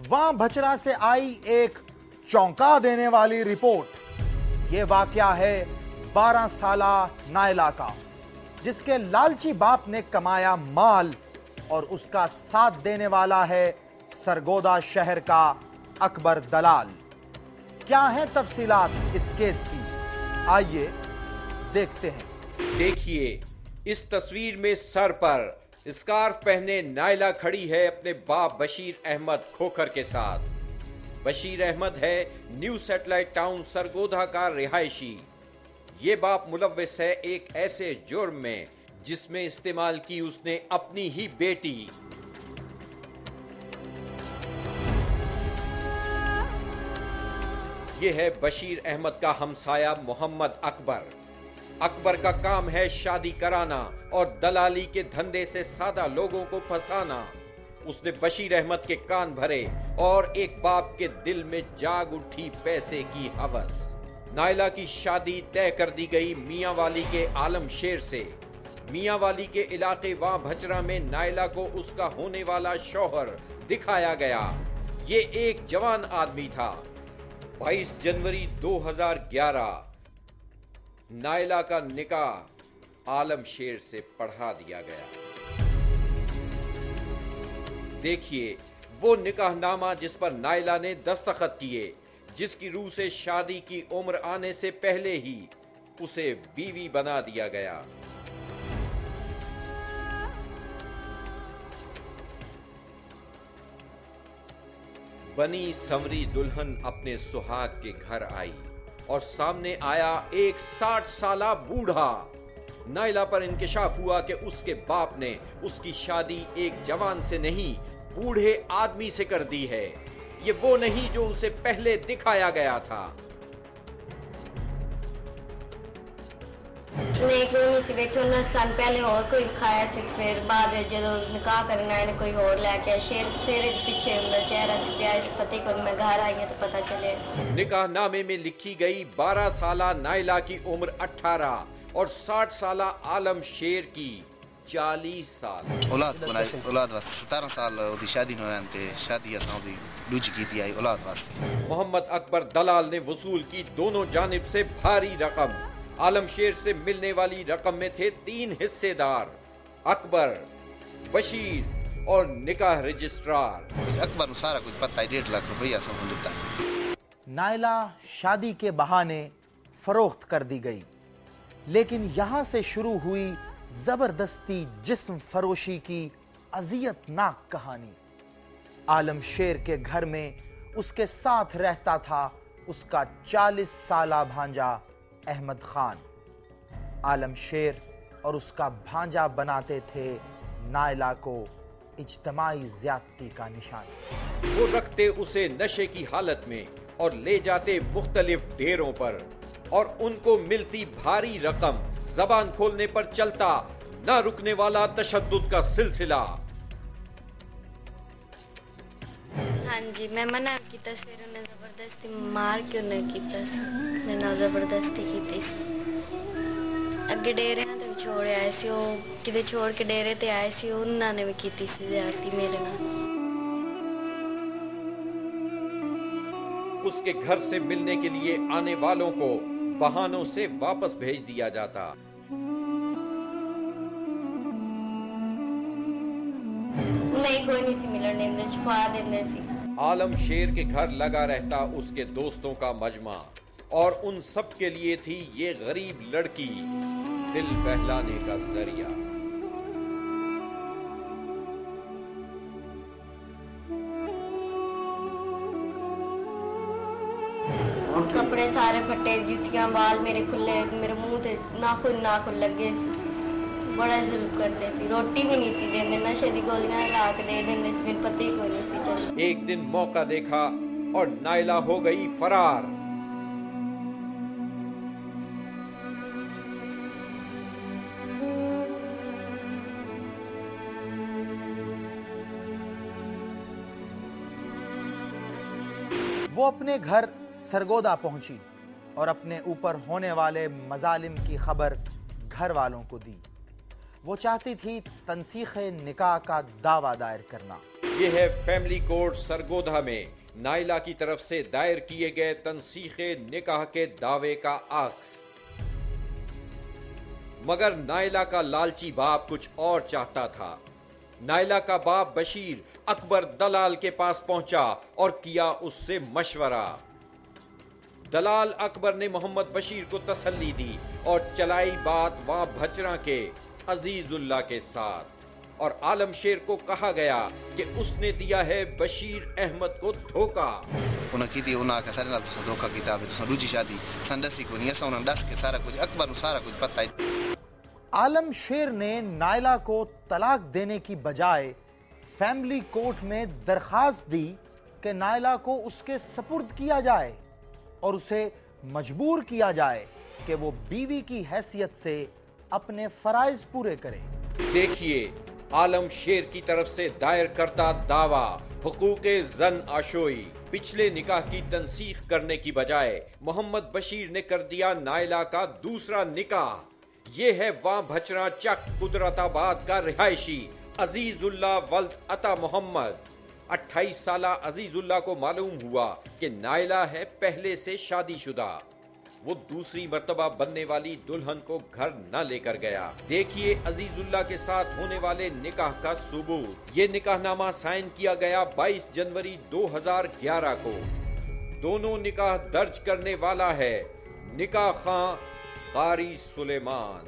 वहां भचरा से आई एक चौंका देने वाली रिपोर्ट। यह वाकया है 12 साला नायला का, जिसके लालची बाप ने कमाया माल और उसका साथ देने वाला है सरगोदा शहर का अकबर दलाल। क्या है तफसीलात इस केस की, आइए देखते हैं। देखिए, इस तस्वीर में सर पर स्कार्फ पहने नायला खड़ी है अपने बाप बशीर अहमद खोखर के साथ। बशीर अहमद है न्यू सैटेलाइट टाउन सरगोधा का रिहायशी। ये बाप मुलव्विस है एक ऐसे जुर्म में जिसमें इस्तेमाल की उसने अपनी ही बेटी। यह है बशीर अहमद का हमसाया मोहम्मद अकबर। अकबर का काम है शादी कराना और दलाली के धंधे से सादा लोगों को फंसाना। उसने बशीर अहमद के कान भरे और एक बाप के दिल में जाग उठी पैसे की हवस। नायला की शादी तय कर दी गई मियां वाली के आलम शेर से। मियां वाली के इलाके वहां भचरा में नायला को उसका होने वाला शौहर दिखाया गया। ये एक जवान आदमी था। 22 जनवरी 2011 नायला का निकाह आलम शेर से पढ़ा दिया गया। देखिए वो निकाहनामा जिस पर नायला ने दस्तखत किए, जिसकी रूह से शादी की उम्र आने से पहले ही उसे बीवी बना दिया गया। बनी संवरी दुल्हन अपने सुहाग के घर आई और सामने आया एक 60 साला बूढ़ा। नायला पर इंकिशाफ हुआ कि उसके बाप ने उसकी शादी एक जवान से नहीं, बूढ़े आदमी से कर दी है। ये वो नहीं जो उसे पहले दिखाया गया था। नहीं कोई नहीं सी वेखी उन्हें स्थान पहले और कोई खाया सी, फिर बाद में जब निकाह करना है कोई और लेके शेर शेर पीछे उनका चेहरा छुपया। इस पति को मैं घर आई तो पता चले। निकाहनामे में लिखी गई 12 साला नायला की उम्र 18 और 60 साला आलम शेर की 40 साल। औलाद बनाई औलाद वास्ते 17 साल ओदी शादी न होते शादी असां ओदी दूजी कीती आई औलाद वास्ते। मोहम्मद अकबर दलाल ने वसूल की दोनों जानिब से भारी रकम। आलम शेर से मिलने वाली रकम में थे 3 हिस्सेदार, अकबर, बशीर और निकाह रजिस्ट्रार। अकबर को सारा कुछ पता है, 1.5 लाख रुपया सब देता है। नायला शादी के बहाने फरोख्त कर दी गई, लेकिन यहां से शुरू हुई जबरदस्ती जिस्म फरोशी की अजियतनाक कहानी। आलम शेर के घर में उसके साथ रहता था उसका 40 साला भांजा अहमद खान। आलम शेर और उसका भांजा बनाते थे नायला को इज्तमाई ज्यादती का निशाना। वो रखते उसे नशे की हालत में और ले जाते मुख्तलिफ डेरों पर, और उनको मिलती भारी रकम। जबान खोलने पर चलता ना रुकने वाला तशद्दुद का सिलसिला। हाँ जी, मैं मना की फिर उन्हें जबरदस्ती मार के उन्हें किया, मैं ना जबरदस्ती की थी। अगे डेरे तो छोड़ आए सी, किते छोड़ के डेरे ते आए सी, उन्होंने भी की थी ज्यादती मेरे नाल। उसके घर से मिलने के लिए आने वालों को बहानों से वापस भेज दिया जाता। नहीं कोई नहीं सी मिलन देंदे, छुपा देंदे सी। आलम शेर के घर लगा रहता उसके दोस्तों का मजमा, और उन सब के लिए थी ये गरीब लड़की दिल बहलाने का जरिया। कपड़े सारे फटे, जुतियां, बाल मेरे खुले, मेरे मुंह ते नाखून लगे सी। बड़ा जुल्म करते सी, रोटी भी नहीं सी देंदे, नशे दी गोलियां ला के दे देंदे सी, मेरे पति को नहीं सी चल। एक दिन मौका देखा और नायला हो गई फरार। वो अपने घर सरगोदा पहुंची और अपने ऊपर होने वाले मजालिम की खबर घर वालों को दी। वो चाहती थी तनसीख निकाह का दावा दायर करना। ये है फैमिली कोर्ट सरगोधा में नाइला की तरफ से दायर किए गए तनसीखे निकाह के दावे का अक्स। मगर नाइला का लालची बाप कुछ और चाहता था। नाइला का बाप बशीर अकबर दलाल के पास पहुंचा और किया उससे मशवरा। दलाल अकबर ने मोहम्मद बशीर को तसल्ली दी और चलाई बात वहां भचरा के अजीजुल्लाह के साथ और आलम शेर को कहा गया कि उसने दिया है बशीर अहमद को धोखा। उन्हें की थी उन्हें सारे नाल धोखा किया है तो दूसरी शादी संदसी को नहीं ऐसा उन्हें दस के सारा कुछ अकबर को सारा कुछ पता है। आलम शेर ने नाइला को तलाक देने की बजाय फैमिली कोर्ट में दरखास्त दी कि नाइला को उसके सपुर्द किया जाए और उसे मजबूर किया जाए कि वो बीवी की हैसियत से अपने फराइज पूरे करे। देखिए आलम शेर की तरफ से दायर करता दावा हुकूके जन आशोई। पिछले निकाह की तनसीख करने की बजाय मोहम्मद बशीर ने कर दिया नाइला का दूसरा निकाह। ये है वहां भचरा चक कुदरताबाद का रिहायशी अजीजुल्लाह वल्द अता मोहम्मद। 28 साला अजीजुल्लाह को मालूम हुआ कि नाइला है पहले से शादीशुदा। वो दूसरी मर्तबा बनने वाली दुल्हन को घर न लेकर गया। देखिए अजीजुल्लाह के साथ होने वाले निकाह का सबूत। ये निकाहनामा साइन किया गया 22 जनवरी 2011 को। दोनों निकाह दर्ज करने वाला है निकाह खां कारी सुलेमान।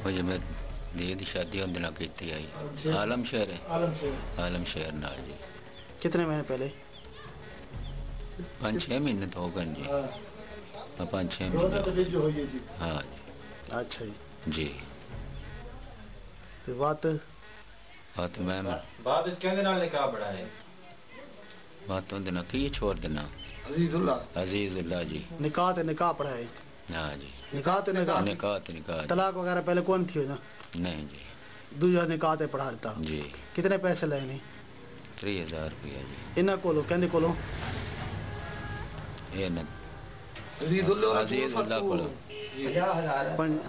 मुझे मैं दी शादी उन दिनों की आई आलम शेर है। आलम शेर नाल जी। कितने महीने पहले? 5-6 महीने तो हो गए जी। 5-6 महीने। हाँ जी। अच्छा जी। बात मैं बात कहने नाल निकाह बड़ा है। बात उन दिनों की छोड़ देना अजीजुल्लाह जी। निकाह ते निकाह पढ़ा है। हाँ जी। निकाह ते निकाह तलाक वगैरह पहले कौन थी ना? नहीं जी। दूजा निकाह ते पढ़ा देता जी। कितने पैसे लेने? 3000 रुपया जी। इन्ना कोलो कहंदे कोलो ये न अजीजुल्लाह कोलो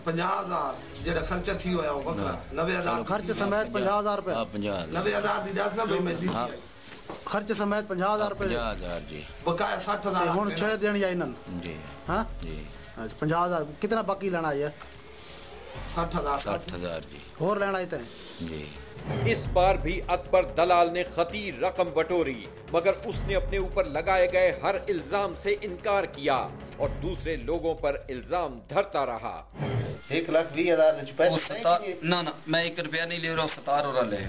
50,000 जेड़ा खर्चा थी होया वो बकरा 90,000 खर्च समेत 50,000 रुपए। हां 50,000 90,000 दी दस ना भाई मैं दी खर्च समेत 50,000 रुपए। 50,000 जी। बकाया 60,000 हुन 6 देनी आई नन जी। हां जी। 50,000 कितना बाकी लेना है? 60,000 जी। और लेना है जी। इस बार भी अकबर दलाल ने खतीर रकम बटोरी मगर उसने अपने ऊपर लगाए गए हर इल्जाम से इनकार किया और दूसरे लोगों पर इल्जाम धरता रहा। 1,20,000 ना मैं 1 रुपया नहीं ले रहा। सतार और ले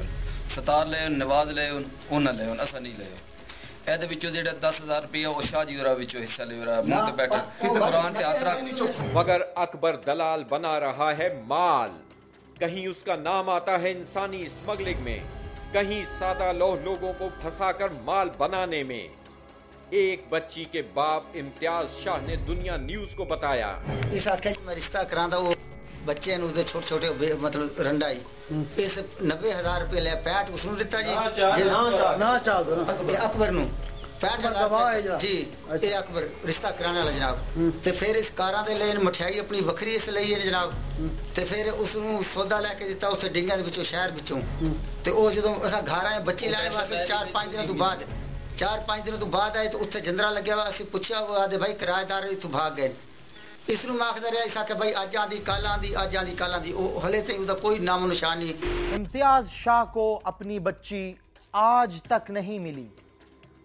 सतार ले नवाज ले उन्हें ले असा नहीं ले। ਇਹਦੇ ਵਿੱਚੋਂ ਜਿਹੜਾ 10,000 ਰੁਪਏ ਉਹ ਸ਼ਾਹਜੀ ਹੋਰਾਂ ਵਿੱਚੋਂ ਹਿੱਸਾ ਲੈ ਰਿਹਾ ਮੂੰਹ ਤੇ ਬੈਠਾ कुरान ਤੇ हथ रख। मगर अकबर दलाल बना रहा है माल। कहीं उसका नाम आता है इंसानी स्मगलिंग में, कहीं सादा लोगों को फंसाकर माल बनाने में। एक बच्ची के बाप इम्तियाज शाह ने दुनिया न्यूज को बताया इस आखे मैं रिश्ता करांदा वो बच्चे छोटे छोटे मतलब रंडाई इस 90,000 रुपये ले 65 उसनू दिता जी ना चाल दो अकबर नु 65,000 जी। ये अकबर रिश्ता कराने वाला जनाब। ते फिर इस कारां दे लेन मठियाई अपनी वखरी इस ਲਈ है जनाब। ते फिर उसनू सौदा लेके दिता उस डिंगां दे विचों शहर विचों। ते ओ जदों असा घर आए बच्ची लेने वास्ते 4-5 दिनों तो बाद आए तो उत्थे जंदरा लग्या हुआ। असि पुछया वो आदे भाई किराएदार इथों भाग गए। इसनू माखदा रहा इस आखे भाई अज आंदी कल आंदी ओ हले ते उदा कोई नामो निशान नहीं। इम्तियाज शाह को अपनी बच्ची आज तक नहीं मिली।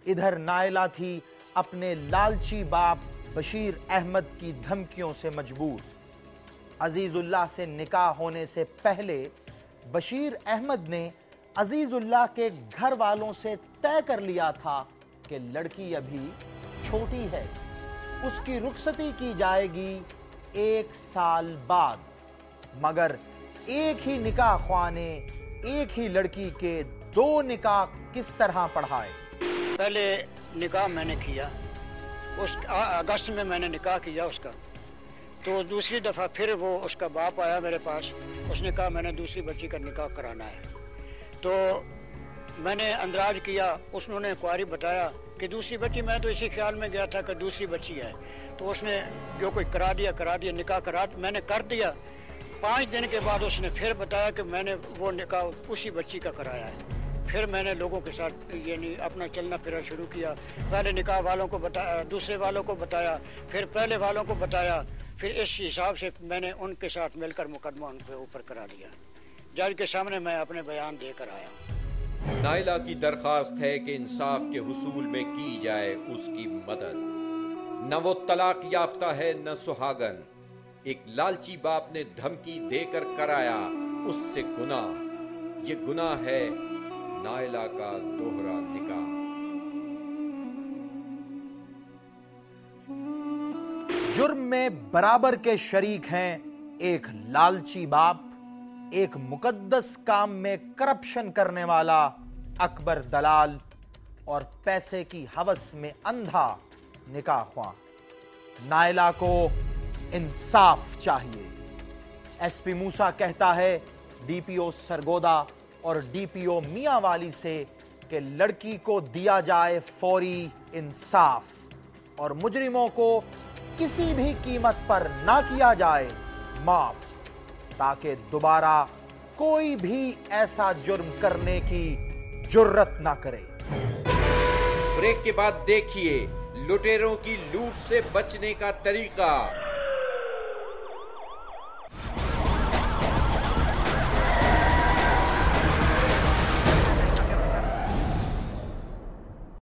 इधर नाइला थी अपने लालची बाप बशीर अहमद की धमकियों से मजबूर। अजीजुल्लाह से निकाह होने से पहले बशीर अहमद ने अजीजुल्लाह के घर वालों से तय कर लिया था कि लड़की अभी छोटी है, उसकी रुखसती की जाएगी 1 साल बाद। मगर एक ही निकाह ख्वाह ने एक ही लड़की के 2 निकाह किस तरह पढ़ाए। पहले निकाह मैंने किया, उस अगस्त में मैंने निकाह किया उसका। तो दूसरी दफ़ा फिर वो उसका बाप आया मेरे पास, उसने कहा मैंने दूसरी बच्ची का निकाह कराना है। तो मैंने अंदराज किया, उसने कुंवारी बताया कि दूसरी बच्ची, मैं तो इसी ख्याल में गया था कि दूसरी बच्ची है। तो उसने जो कोई करा दिया निकाह करा, मैंने कर दिया। 5 दिन के बाद उसने फिर बताया कि मैंने वो निकाह उसी बच्ची का कराया है। फिर मैंने लोगों के साथ यानी अपना चलना फिरना शुरू किया। पहले निकाह वालों को बताया, दूसरे वालों को बताया, फिर पहले वालों को बताया। फिर इस हिसाब से मैंने उनके साथ मिलकर मुकदमा उन पे ऊपर करा दिया। जज के सामने मैं अपने बयान देकर आया। नाइला की दरखास्त है कि इंसाफ के हुसूल में की जाए उसकी मदद। न वो तलाक याफ्ता है न सुहागन। एक लालची बाप ने धमकी देकर कराया उससे गुनाह। ये गुनाह है नाइला का दोहरा निकाह। जुर्म में बराबर के शरीक हैं एक लालची बाप, एक मुकद्दस काम में करप्शन करने वाला अकबर दलाल और पैसे की हवस में अंधा निकाह ख्वाह। नाइला को इंसाफ चाहिए। एसपी मूसा कहता है डीपीओ सरगोदा और डीपीओ मियांवाली से कि लड़की को दिया जाए फौरी इंसाफ और मुजरिमों को किसी भी कीमत पर ना किया जाए माफ, ताकि दोबारा कोई भी ऐसा जुर्म करने की जुर्रत ना करे। ब्रेक के बाद देखिए लुटेरों की लूट से बचने का तरीका।